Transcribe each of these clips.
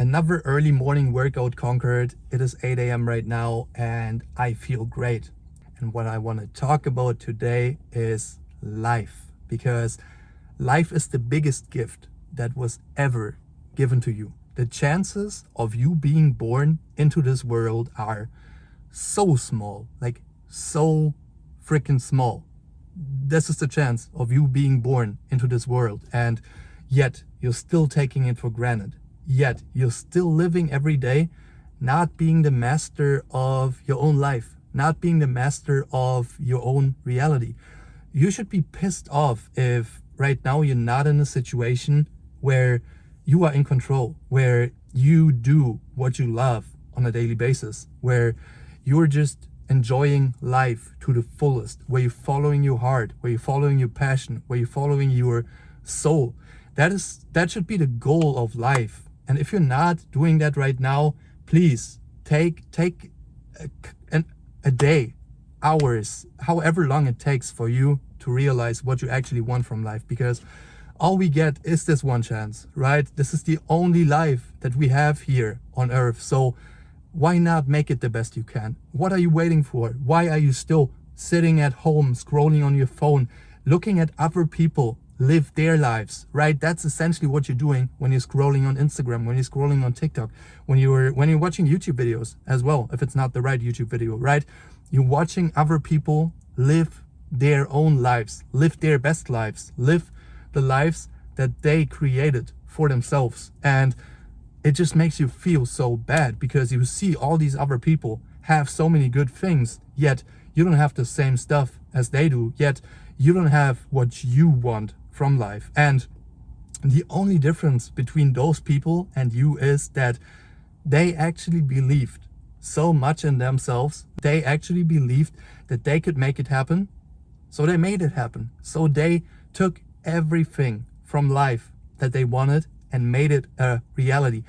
Another early morning workout conquered. It is 8 a.m. right now and I feel great. And what I want to talk about today is life, because life is the biggest gift that was ever given to you. The chances of you being born into this world are so small, like so freaking small. This is the chance of you being born into this world, and yet you're still taking it for granted. Yet you're still living every day, not being the master of your own life, not being the master of your own reality. You should be pissed off if right now you're not in a situation where you are in control, where you do what you love on a daily basis, where you're just enjoying life to the fullest, where you're following your heart, where you're following your passion, where you're following your soul. That should be the goal of life. And if you're not doing that right now, please take a day, hours, however long it takes for you to realize what you actually want from life, because all we get is this one chance, right? This is the only life that we have here on earth. So why not make it the best you can? What are you waiting for? Why are you still sitting at home, scrolling on your phone, looking at other people live their lives, right? That's essentially what you're doing when you're scrolling on Instagram, when you're scrolling on TikTok, when you're watching YouTube videos as well, if it's not the right YouTube video, right? You're watching other people live their own lives, live their best lives, live the lives that they created for themselves. And it just makes you feel so bad, because you see all these other people have so many good things, yet you don't have the same stuff as they do, yet you don't have what you want from life. And the only difference between those people and you is that they actually believed so much in themselves. They actually believed that they could make it happen. So they made it happen. So they took everything from life that they wanted and made it a reality.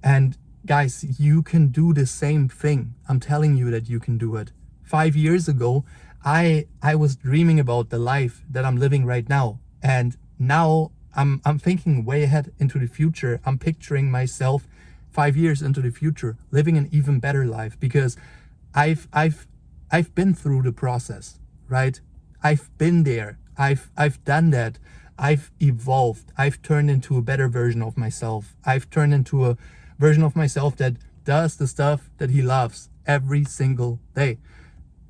And guys, you can do the same thing. I'm telling you that you can do it. 5 years ago, I was dreaming about the life that I'm living right now. And now I'm thinking way ahead into the future. I'm picturing myself 5 years into the future, living an even better life, because I've been through the process, right? I've been there. I've done that. I've evolved. I've turned into a better version of myself. I've turned into a version of myself that does the stuff that he loves every single day.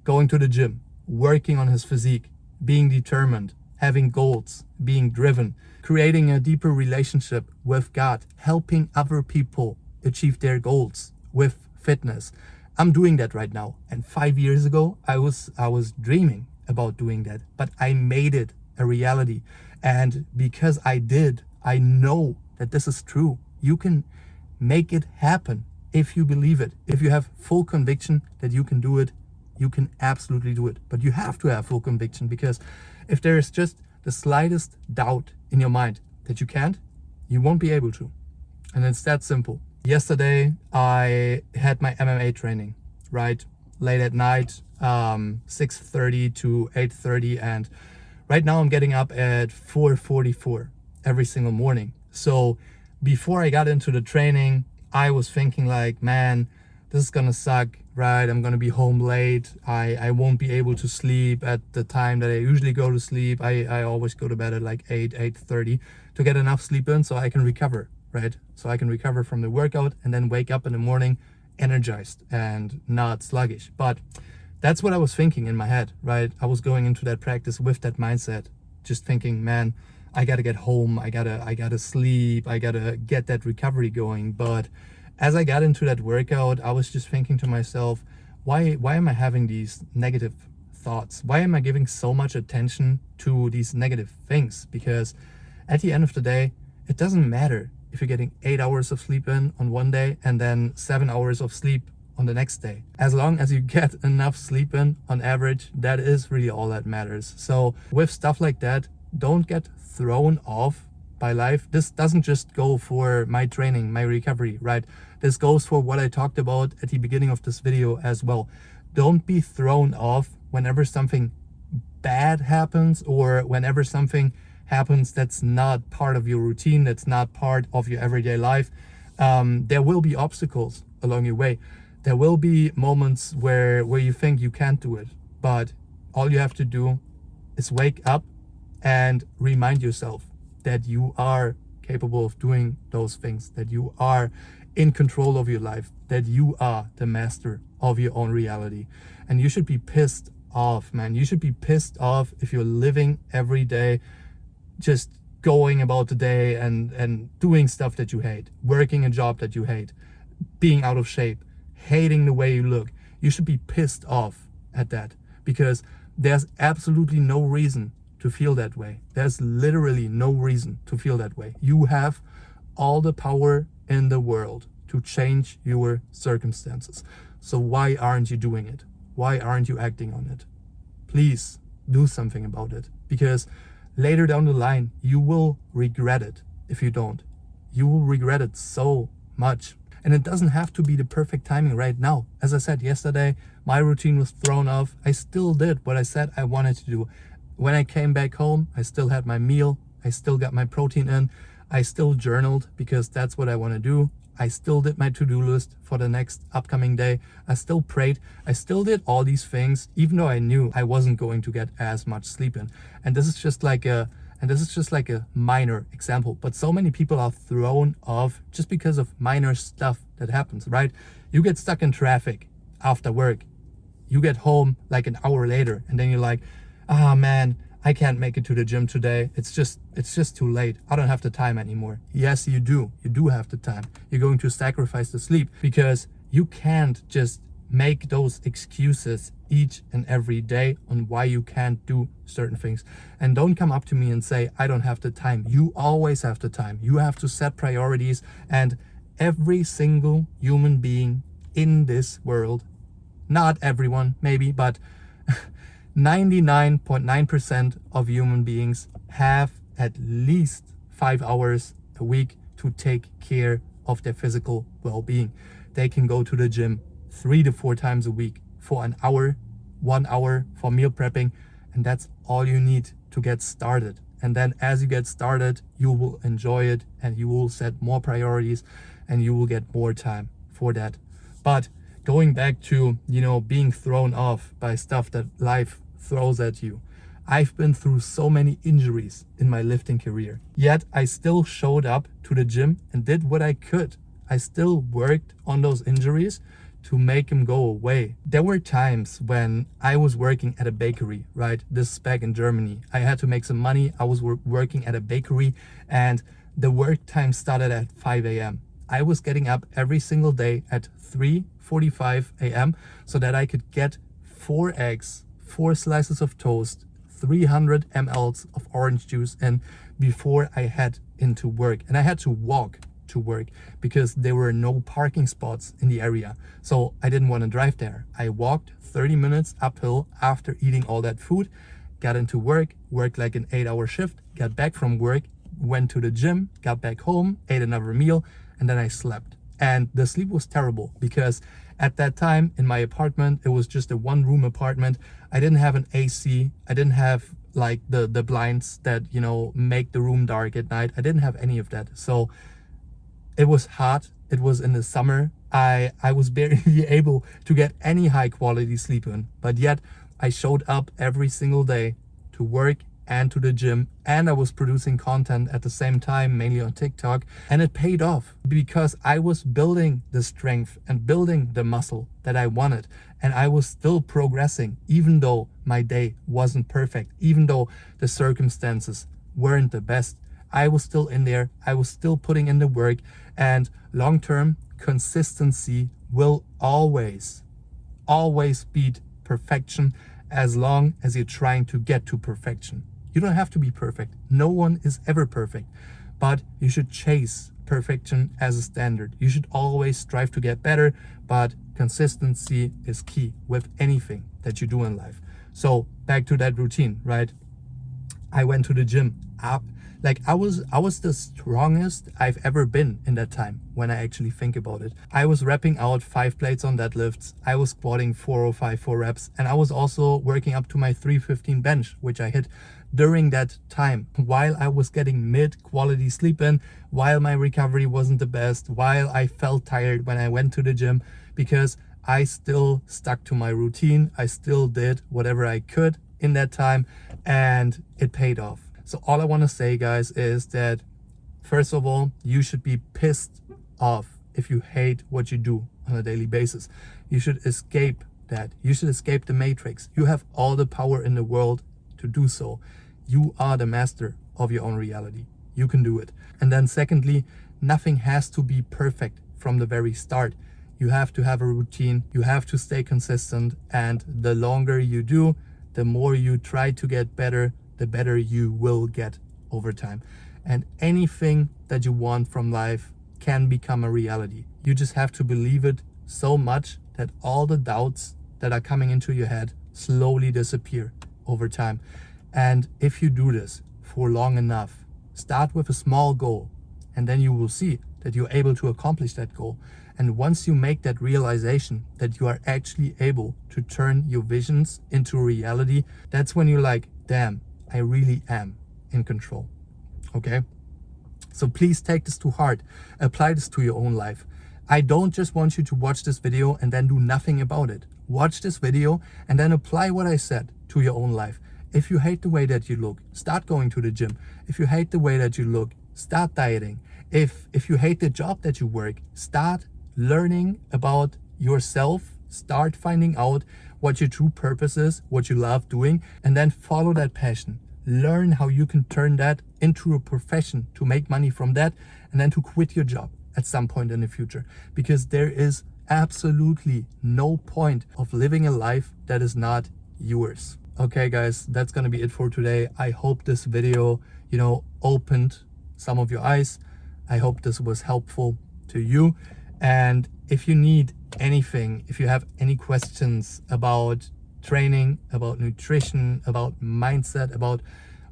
Going to the gym, working on his physique, being determined, having goals, being driven, creating a deeper relationship with God, helping other people achieve their goals with fitness. I'm doing that right now. And 5 years ago, I was dreaming about doing that, but I made it a reality. And because I did, I know that this is true. You can make it happen if you believe it. If you have full conviction that you can do it, you can absolutely do it. But you have to have full conviction, because if there is just the slightest doubt in your mind that you can't, you won't be able to. And it's that simple. Yesterday, I had my MMA training, right? Late at night, 6:30 to 8:30. And right now I'm getting up at 4:44 every single morning. So before I got into the training, I was thinking like, man, this is gonna suck, right? I'm gonna be home late. I won't be able to sleep at the time that I usually go to sleep. I always go to bed at like 8:30 to get enough sleep in so I can recover, right? So I can recover from the workout and then wake up in the morning energized and not sluggish. But that's what I was thinking in my head, right? I was going into that practice with that mindset, just thinking, man, I gotta get home, I gotta sleep, I gotta get that recovery going. But as I got into that workout, I was just thinking to myself, why am I having these negative thoughts? Why am I giving so much attention to these negative things? Because at the end of the day, it doesn't matter if you're getting 8 hours of sleep in on one day and then 7 hours of sleep on the next day. As long as you get enough sleep in on average, that is really all that matters. So with stuff like that, don't get thrown off by life. This doesn't just go for my training, my recovery, right? This goes for what I talked about at the beginning of this video as well. Don't be thrown off whenever something bad happens, or whenever something happens that's not part of your routine, that's not part of your everyday life. There will be obstacles along your way. There will be moments where you think you can't do it, but all you have to do is wake up and remind yourself that you are capable of doing those things, that you are in control of your life, that you are the master of your own reality. And you should be pissed off, man. You should be pissed off if you're living every day just going about the day and doing stuff that you hate, working a job that you hate, being out of shape, hating the way you look. You should be pissed off at that, because there's absolutely no reason to feel that way. There's literally no reason to feel that way. You have all the power in the world to change your circumstances. So why aren't you doing it? Why aren't you acting on it? Please do something about it, because later down the line, you will regret it if you don't. You will regret it so much. And it doesn't have to be the perfect timing right now. As I said yesterday, my routine was thrown off. I still did what I said I wanted to do. When I came back home, I still had my meal. I still got my protein in. I still journaled because that's what I want to do. I still did my to-do list for the next upcoming day. I still prayed. I still did all these things, even though I knew I wasn't going to get as much sleep in. And this is just like a minor example, but so many people are thrown off just because of minor stuff that happens, right? You get stuck in traffic after work. You get home like an hour later, and then you're like, ah, man, I can't make it to the gym today. It's just too late. I don't have the time anymore. Yes, you do. You do have the time. You're going to sacrifice the sleep, because you can't just make those excuses each and every day on why you can't do certain things. And don't come up to me and say, I don't have the time. You always have the time. You have to set priorities, and every single human being in this world, not everyone maybe, but 99.9% of human beings have at least 5 hours a week to take care of their physical well-being. They can go to the gym 3 to 4 times a week for an hour, 1 hour for meal prepping, and that's all you need to get started. And then as you get started, you will enjoy it, and you will set more priorities, and you will get more time for that. But going back to, being thrown off by stuff that life throws at you. I've been through so many injuries in my lifting career, yet I still showed up to the gym and did what I could. I still worked on those injuries to make them go away. There were times when I was working at a bakery, right? This is back in Germany. I had to make some money. I was working at a bakery, and the work time started at 5 a.m. I was getting up every single day at 3:45 a.m. so that I could get 4 eggs, 4 slices of toast, 300 mLs of orange juice in before I head into work. And I had to walk to work because there were no parking spots in the area. So I didn't want to drive there. I walked 30 minutes uphill after eating all that food, got into work, worked like an 8-hour shift, got back from work, went to the gym, got back home, ate another meal, and then I slept. And the sleep was terrible because at that time in my apartment, it was just a 1-room apartment. I didn't have an AC. I didn't have like the blinds that, make the room dark at night. I didn't have any of that. So it was hot. It was in the summer. I was barely able to get any high quality sleep in, but yet I showed up every single day to work and to the gym, and I was producing content at the same time, mainly on TikTok, and it paid off because I was building the strength and building the muscle that I wanted, and I was still progressing even though my day wasn't perfect, even though the circumstances weren't the best. I was still in there. I was still putting in the work, and long-term consistency will always beat perfection as long as you're trying to get to perfection. You don't have to be perfect. No one is ever perfect, but you should chase perfection as a standard. You should always strive to get better, but consistency is key with anything that you do in life. So back to that routine, right? I went to the gym up Like I was the strongest I've ever been in that time when I actually think about it. I was repping out 5 plates on deadlifts. I was squatting 405 4 reps, and I was also working up to my 315 bench, which I hit during that time while I was getting mid quality sleep in, while my recovery wasn't the best, while I felt tired when I went to the gym, because I still stuck to my routine. I still did whatever I could in that time, and it paid off. So all I want to say, guys, is that first of all, you should be pissed off if you hate what you do on a daily basis. You should escape that. You should escape the matrix. You have all the power in the world to do so. You are the master of your own reality. You can do it. And then secondly, nothing has to be perfect from the very start. You have to have a routine. You have to stay consistent. And the longer you do, the more you try to get better, the better you will get over time. And anything that you want from life can become a reality. You just have to believe it so much that all the doubts that are coming into your head slowly disappear over time. And if you do this for long enough, start with a small goal, and then you will see that you're able to accomplish that goal. And once you make that realization that you are actually able to turn your visions into reality, that's when you're like, damn, I really am in control. Okay? So please take this to heart. Apply this to your own life. I don't just want you to watch this video and then do nothing about it. Watch this video and then apply what I said to your own life. If you hate the way that you look, start going to the gym. If you hate the way that you look, start dieting. If you hate the job that you work, start learning about yourself. Start finding out what your true purpose is, what you love doing, and then follow that passion. Learn how you can turn that into a profession to make money from that, and then to quit your job at some point in the future. Because there is absolutely no point of living a life that is not yours. Okay, guys, that's gonna be it for today. I hope this video, opened some of your eyes. I hope this was helpful to you. And if you need anything, if you have any questions about training, about nutrition, about mindset, about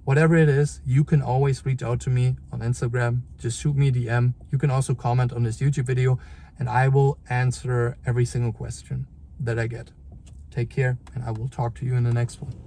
whatever it is, you can always reach out to me on Instagram. Just shoot me a DM. You can also comment on this YouTube video, and I will answer every single question that I get. Take care, and I will talk to you in the next one.